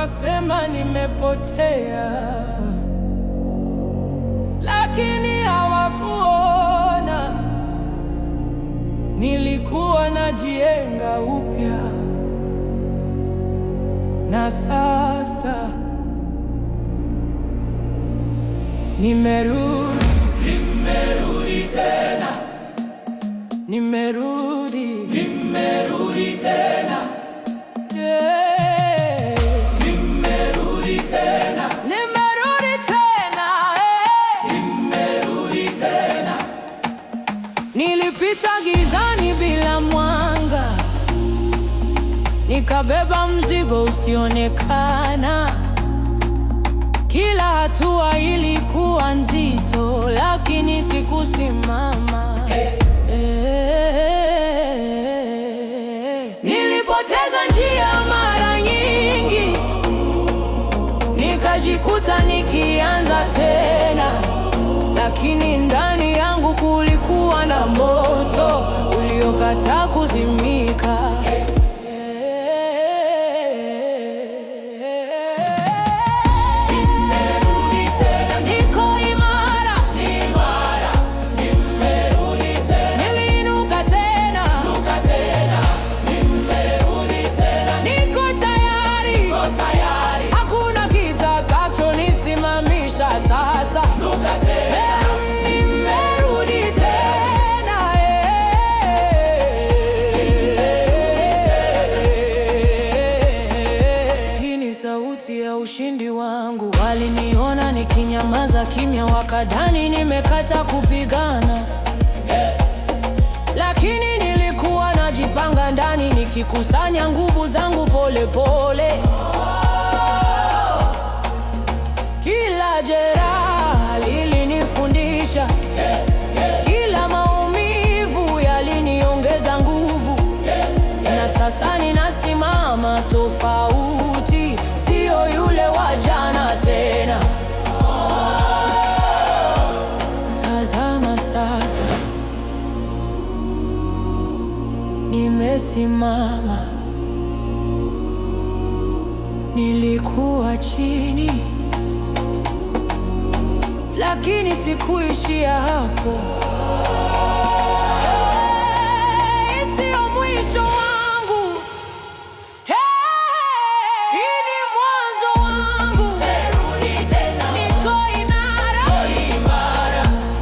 wakasema nimepotea, lakini hawakuona nilikuwa najienga upya. Na sasa nimerudi tena, nimerudi tena, yeah. Nimerudi tena, nimerudi tena. Nilipita gizani bila mwanga, nikabeba mzigo usionekana. Kila hatua ilikuwa nzito, lakini sikusimama. Nilipoteza njia mara nyingi, nikajikuta nikianza tena, lakini ndani yangu kulikuwa na moto uliokataa kuzimika. Sasa nimerudi tena, hii ni sauti ya ushindi wangu. Waliniona nikinyamaza kimya, wakadhani nimekata kupigana, lakini nilikuwa najipanga ndani, nikikusanya nguvu zangu pole pole. Kila jeraha lilinifundisha, kila maumivu yaliniongeza nguvu. Na sasa ninasimama tofauti, sio yule wa jana tena. Tazama sasa, nimesimama. Nilikuwa chini, lakini sikuishia hapo. Sio mwisho wangu, hii ni mwanzo wangu. Nimerudi tena, niko imara,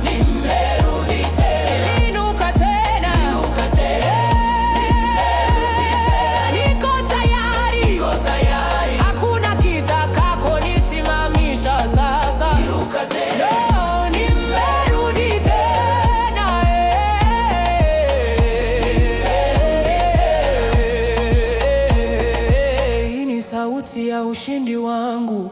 nimerudi tena, niliinuka tena, niko tayari, hakuna kitakacho nisimamisha sasa. Niruka tena, sauti ya ushindi wangu.